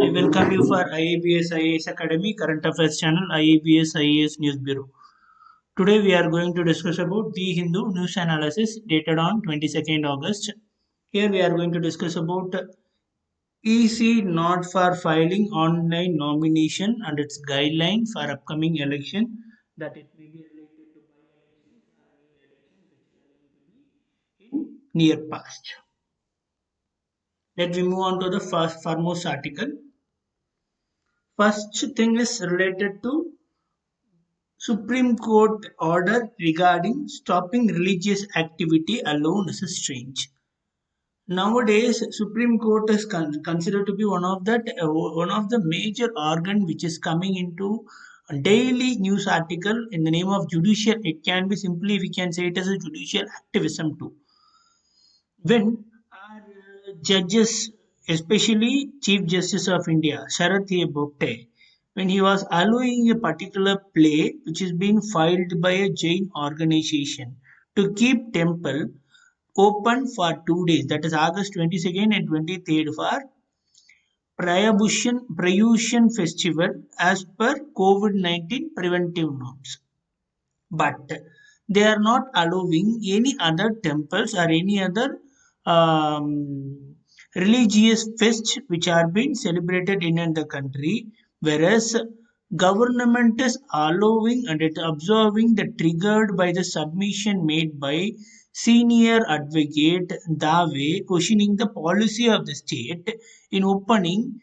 I welcome you for IABS IAS Academy Current Affairs Channel IABS IAS News Bureau. Today we are going to discuss about the Hindu news analysis dated on 22nd August. Here we are going to discuss about EC not for filing online nomination and its guideline for upcoming election, that it may be related to by-elections or new elections which are going to be in near past. Let we move on to the first foremost article. First thing is related to Supreme Court order regarding stopping religious activity alone is strange. Nowadays, Supreme Court is considered to be one of the major organ which is coming into a daily news article in the name of judicial. It can be simply we can say it as a judicial activism too. When our judges, especially Chief Justice of India, Sharath A. Bobde, when he was allowing a particular play which is being filed by a Jain organization to keep temple open for 2 days, that is August 22nd and 23rd for Prayushan festival as per COVID-19 preventive norms. But they are not allowing any other temples or any other religious fests which are being celebrated in the country, whereas government is allowing and it observing the triggered by the submission made by senior advocate Dave questioning the policy of the state in opening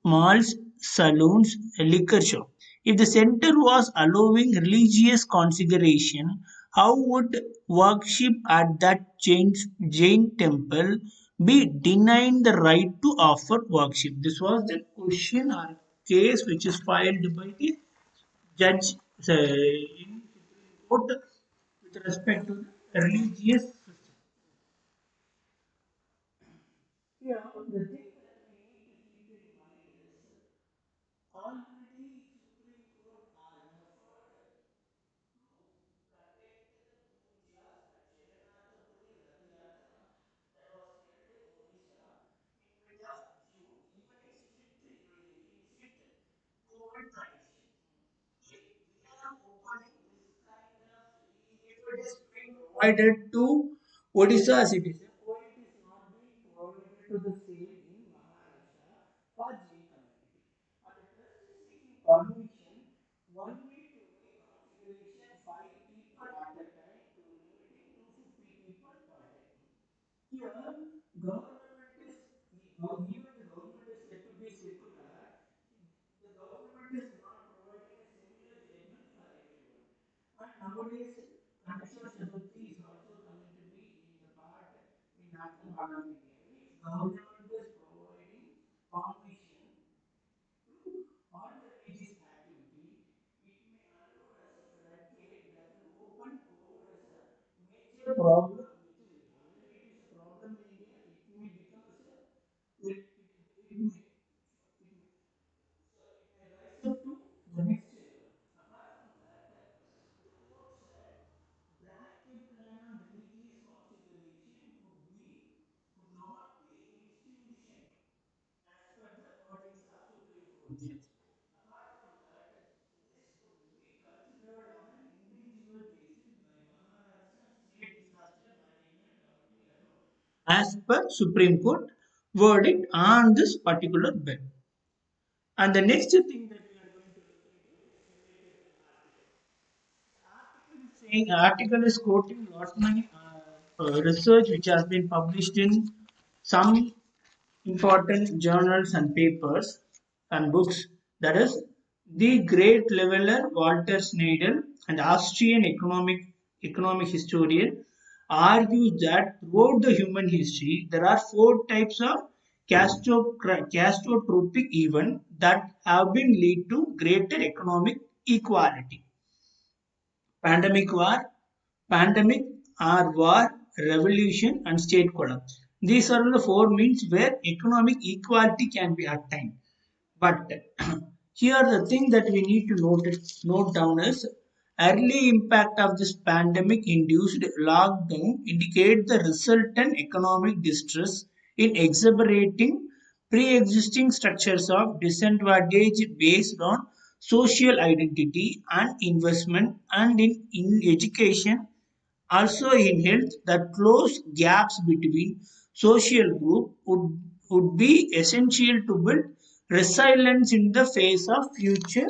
malls, saloons, liquor shop. If the center was allowing religious consideration, how would worship at that Jain temple be denied the right to offer worship? This was the question or case which is filed by the judge in court with respect to the religious system. Yeah, the thing that we need to keep in mind is already Supreme Court are referred protect the pujas and Jagannathapuri Rath Yatra that was held in Odisha in mid of June, even in fit COVID-19. If we are opening this kind of, if it is being provided to Odisha citizen, why it is not being provided to the same in Maharashtra for Jain community? And the trust is seeking permission only to make configuration 5 people at a time to limiting to 50 people per day. Here, government is even the government is said to be secular. The government is not providing a similar judgment for everyone. And nowadays, Ganesha Chaturthi is also coming to be in the part in northern part of India. If government is providing permission to all the religious activity, it may allow as a floodgate that will open COVID as a major problem, which is already it is a problem in India. It may become as a it may rise up to the next level. Apart from that, the court said blanket ban on religious consideration could not be institution as per the wordings of Supreme Court judge. Apart from that, this could be considered on an individual basis by Maharashtra State Disaster Management Authority alone, as per Supreme Court verdict on this particular bill. And the next thing that we are going to look into is related to article. Article is quoting lot many research which has been published in some important journals and papers and books. That is, the great leveler Walter Schneidel, an Austrian economic historian, argues that throughout the human history there are 4 types of catastrophic events that have been lead to greater economic equality: pandemic pandemic or war, revolution, and state collapse. These are the 4 means where economic equality can be attained. But here the thing that we need to note down is early impact of this pandemic induced lockdown indicate the resultant economic distress in exacerbating pre-existing structures of disadvantage based on social identity and investment and in education, also in health. The close gaps between social group would be essential to build resilience in the face of future.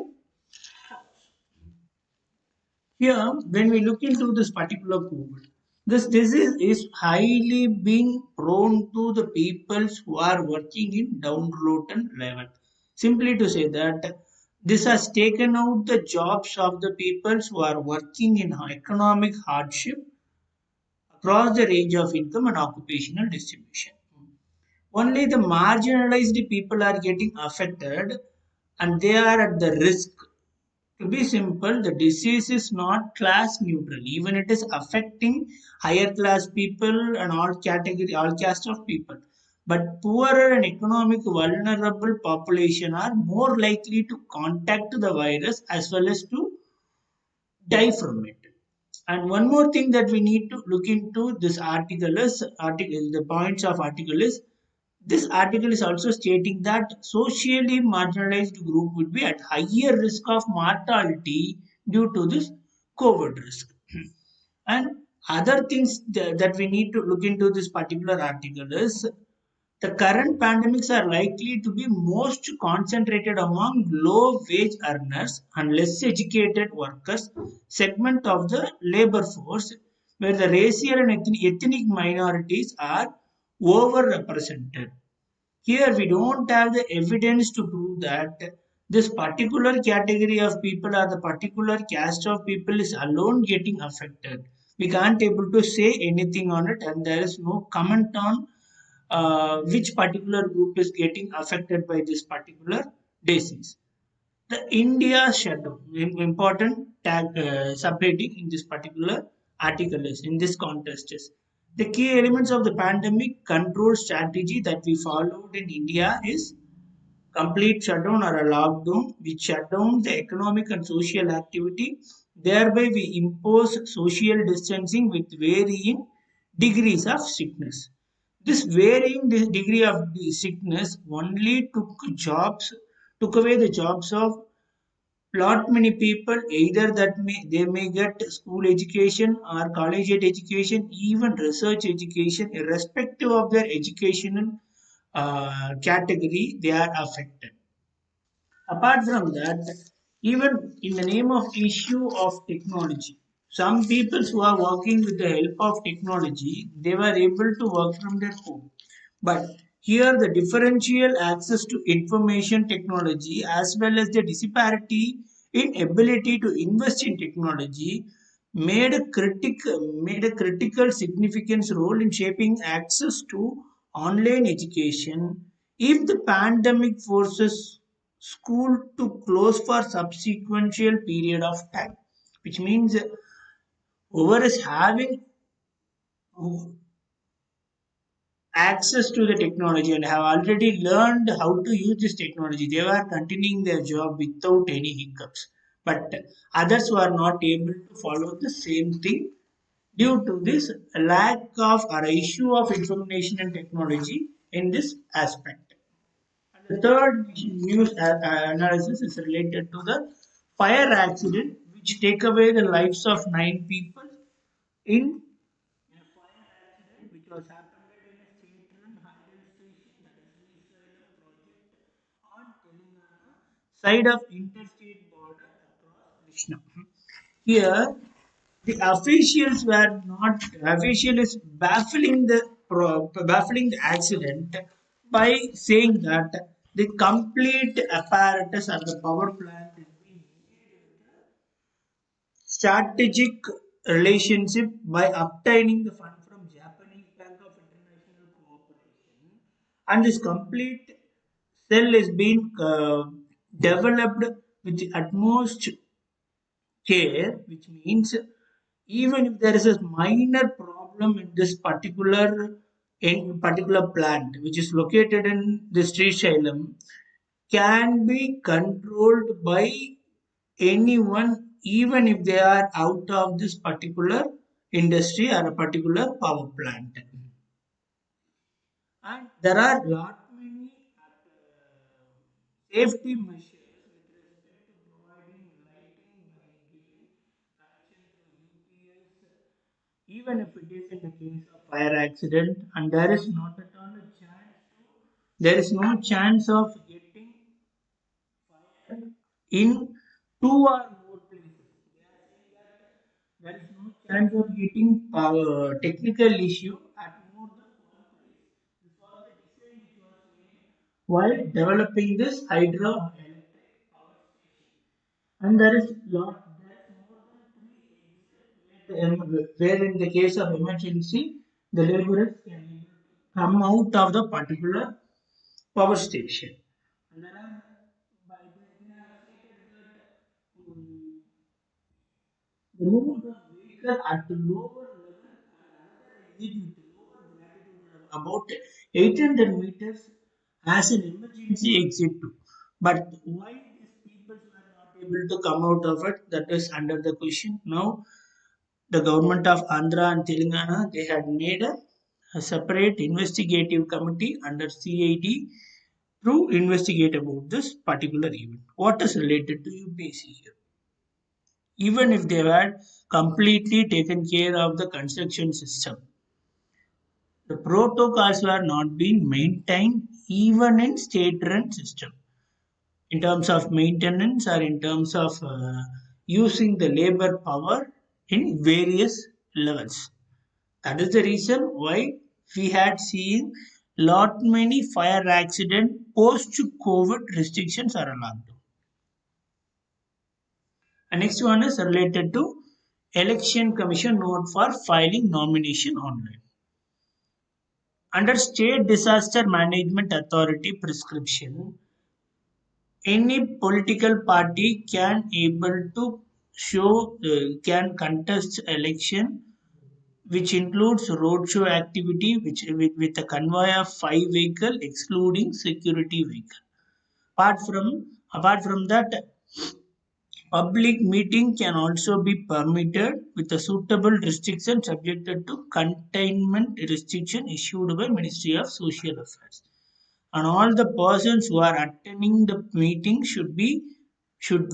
Here, when we look into this particular COVID, this disease is highly being prone to the peoples who are working in downtrodden level. Simply to say that this has taken out the jobs of the peoples who are working in economic hardship across the range of income and occupational distribution. Only the marginalized people are getting affected and they are at the risk. To be simple, the disease is not class neutral. Even it is affecting higher class people and all category, all caste of people. But poorer and economic vulnerable population are more likely to contact the virus as well as to die from it. And one more thing that we need to look into this article, the points of article is this article is also stating that socially marginalized group would be at higher risk of mortality due to this COVID risk. And other things that we need to look into this particular article is the current pandemics are likely to be most concentrated among low wage earners and less educated workers segment of the labor force where the racial and ethnic minorities are overrepresented. Here we don't have the evidence to prove that this particular category of people or the particular caste of people is alone getting affected. We can't able to say anything on it, and there is no comment on which particular group is getting affected by this particular disease. The India shutdown, important tag subheading in this particular article is in this context is the key elements of the pandemic control strategy that we followed in India is complete shutdown or a lockdown. We shut down the economic and social activity. Thereby, we impose social distancing with varying degrees of sickness. This varying degree of the sickness only took away the jobs of lot many people. Either that they may get school education or collegiate education, even research education, irrespective of their educational category, they are affected. Apart from that, even in the name of issue of technology, some people who are working with the help of technology, they were able to work from their home. But here the differential access to information technology as well as the disparity in ability to invest in technology made a critical significance role in shaping access to online education. If the pandemic forces school to close for subsequential period of time, which means whoever is having access to the technology and have already learned how to use this technology, they were continuing their job without any hiccups. But others were not able to follow the same thing due to this lack of or issue of information and technology in this aspect. The third news analysis is related to the fire accident which take away the lives of 9 people in a fire accident which was happened in a state-run hydel station, that is Srisaila project on Telangana side of interstate border across Krishna. Here, the officials were not official is baffling the accident by saying that the complete apparatus at the power plant is being strategic relationship by obtaining the fund from Japanese Bank of International Cooperation, and this complete cell is being developed with the utmost care, which means even if there is a minor problem in this particular plant, which is located in the Srisailam, can be controlled by anyone, even if they are out of this particular industry or a particular power plant. And there are lot many safety measures with respect to providing lighting by giving connection through UPS, even if it is in the case of fire accident, and there is not at all a chance to, there is no chance of getting fire in two or more places. They are saying that there is no chance of getting technical issue at more than one place. This was the design which was made while developing this hydroelectric power station. And there is more than three exits where in the case of emergency, the laborers can able to come out of the particular power station. And there are, they have stated that the movement of vehicle at the lower level and another exit with lower gratitude about 800 meters as an emergency exit too. But why these people were not able to come out of it, that is under the question. Now the government of Andhra and Telangana, they had made a separate investigative committee under CID to investigate about this particular event. What is related to UPSC here? Even if they had completely taken care of the construction system, the protocols were not being maintained even in state-run system in terms of maintenance or in terms of using the labor power in various levels. That is the reason why we had seen lot many fire accident post COVID restrictions are allowed. And next one is related to Election Commission note for filing nomination online. Under State Disaster Management Authority prescription, any political party can able to can contest election, which includes roadshow activity with a convoy of 5 vehicle excluding security vehicle. Apart from that, public meeting can also be permitted with a suitable restriction subjected to containment restriction issued by Ministry of Social Affairs. And all the persons who are attending the meeting should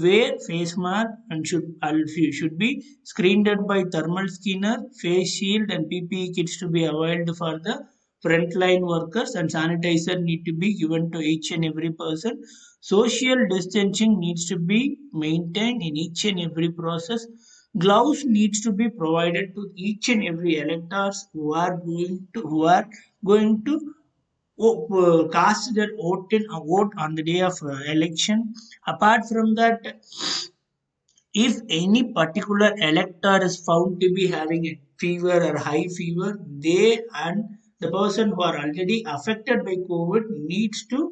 wear face mask and should be screened by thermal scanner, face shield, and PPE kits to be availed for the frontline workers, and sanitizer need to be given to each and every person. Social distancing needs to be maintained in each and every process. Gloves needs to be provided to each and every electors who are going to cast their vote on the day of election. Apart from that, if any particular elector is found to be having a fever or high fever, they and the person who are already affected by COVID needs to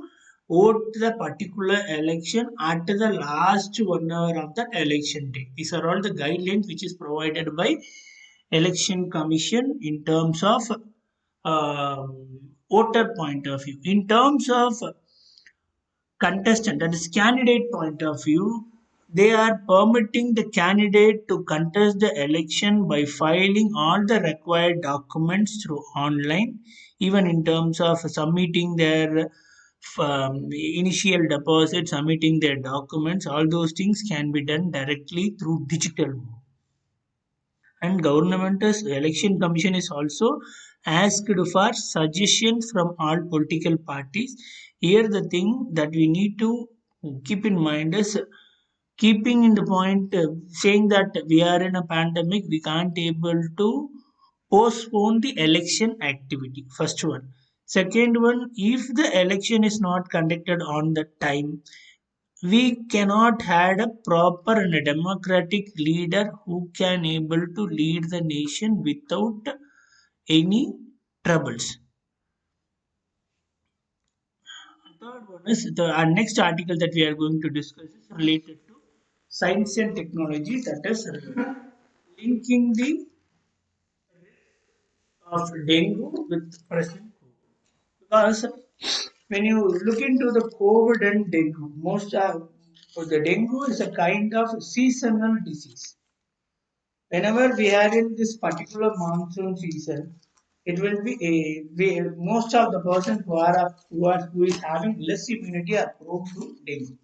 vote the particular election at the last 1 hour of the election day. These are all the guidelines which is provided by Election Commission in terms of voter point of view. In terms of contestant, that is candidate point of view, they are permitting the candidate to contest the election by filing all the required documents through online, even in terms of submitting their initial deposit, submitting their documents. All those things can be done directly through digital mode. And government's election commission is also asked for suggestions from all political parties. Here the thing that we need to keep in mind is keeping in the point saying that we are in a pandemic, we can't able to postpone the election activity. First one. Second one, if the election is not conducted on the time, we cannot had a proper and a democratic leader who can able to lead the nation without any troubles. Third one is the our next article that we are going to discuss is related to science and technology, that is linking the of dengue with present COVID. Because when you look into the COVID and dengue, most of the dengue is a kind of seasonal disease. Whenever we are in this particular monsoon season, it will be most of the persons who is having less immunity are prone to dengue.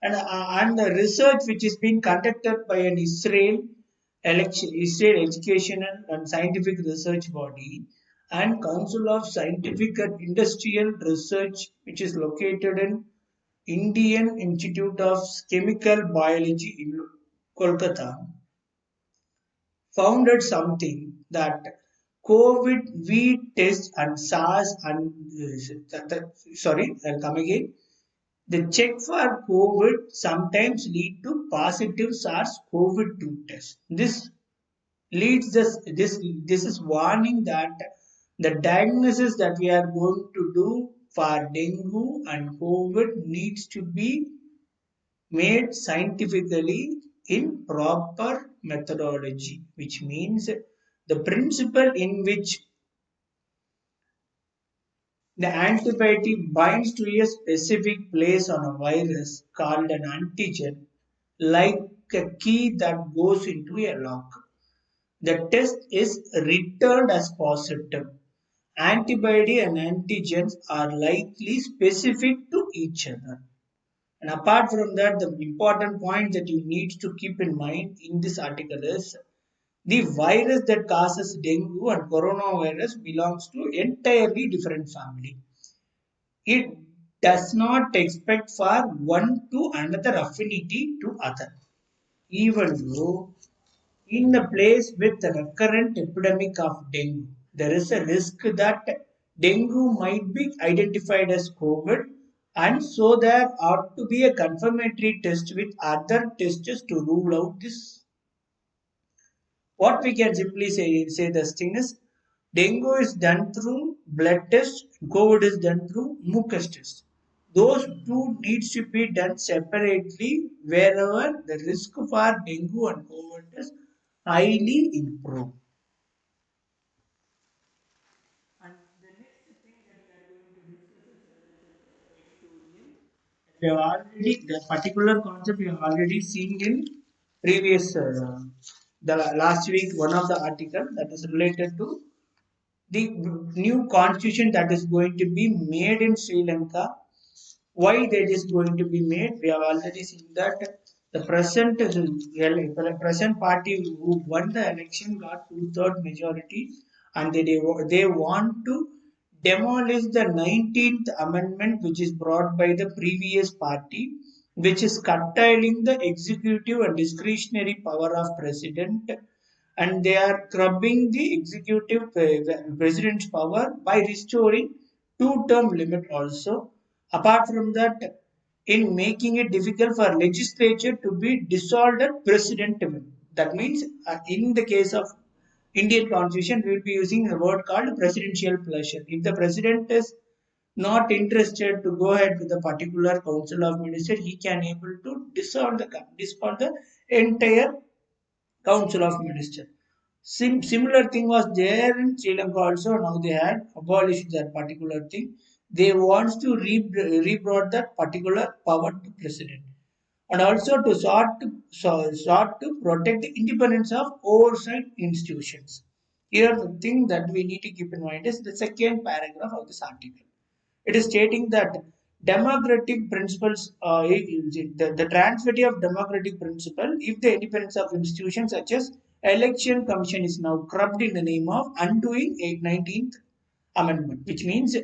And the research which is being conducted by an Israel Educational and Scientific Research Body and Council of Scientific and Industrial Research, which is located in Indian Institute of Chemical Biology in Kolkata, founded something that COVID V test and SARS and sorry, I'll come again. The check for COVID sometimes lead to positive SARS-CoV-2 test. This is warning that the diagnosis that we are going to do for dengue and COVID needs to be made scientifically in proper methodology, which means the principle in which the antibiotic binds to a specific place on a virus called an antigen, like a key that goes into a lock. The test is returned as positive. Antibody and antigens are likely specific to each other. And apart from that, the important point that you need to keep in mind in this article is the virus that causes dengue and coronavirus belongs to entirely different family. It does not expect for one to another affinity to other. Even though in a place with a recurrent epidemic of dengue, there is a risk that dengue might be identified as COVID, and so there ought to be a confirmatory test with other tests to rule out this. What we can simply say this thing is dengue is done through blood test, COVID is done through mucus test. Those two needs to be done separately wherever the risk for dengue and COVID is highly improved. And the next thing that we are going to discuss is editorial. We have already the particular concept we have already seen in previous the last week one of the article that is related to the new constitution that is going to be made in Sri Lanka. Why that is going to be made? We have already seen that the present party who won the election got two-third majority, and they want to demolish the 19th amendment, which is brought by the previous party, which is curtailing the executive and discretionary power of president, and they are curbing the executive president's power by restoring two-term limit also. Apart from that, in making it difficult for legislature to be dissolved at president will. That means, in the case of Indian constitution, we will be using a word called presidential pleasure. If the president is not interested to go ahead with a particular council of ministers, he can able to dissolve the entire council of ministers. Similar thing was there in Sri Lanka also. Now they had abolished that particular thing. They want to rebrought that particular power to president, and also to sought to protect the independence of oversight institutions. Here, the thing that we need to keep in mind is the second paragraph of this article. It is stating that democratic principles, the transitivity of democratic principle, if the independence of institutions such as election commission is now corrupt in the name of undoing 19th amendment, which means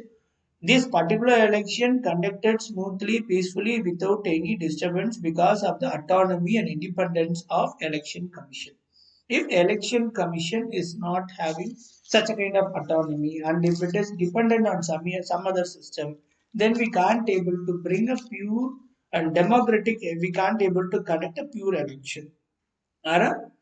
this particular election conducted smoothly, peacefully, without any disturbance because of the autonomy and independence of election commission. If election commission is not having such a kind of autonomy, and if it is dependent on some other system, then we can't able to bring a pure and democratic, we can't able to conduct a pure election or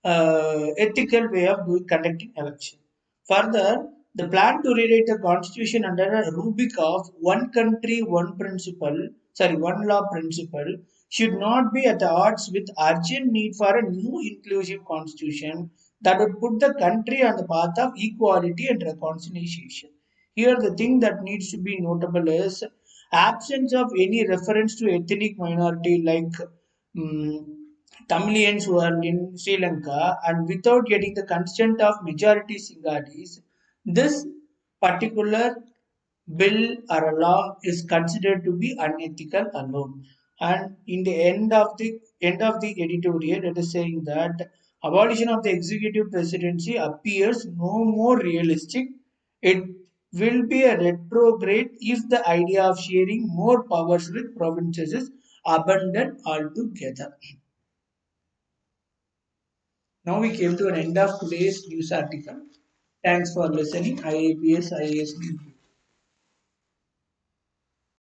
a ethical way of conducting election. Further, the plan to rewrite the constitution under a rubric of one country, one law principle, should not be at the odds with urgent need for a new inclusive constitution that would put the country on the path of equality and reconciliation. Here, the thing that needs to be notable is absence of any reference to ethnic minority like mm Tamilians who are in Sri Lanka, and without getting the consent of majority Sinhalese, This particular bill or a law is considered to be unethical alone. And in the end of the editorial, it is saying that abolition of the executive presidency appears no more realistic. It will be a retrograde if the idea of sharing more powers with provinces is abandoned altogether. Now we came to an end of today's news article. Thanks for listening. IAPS IAS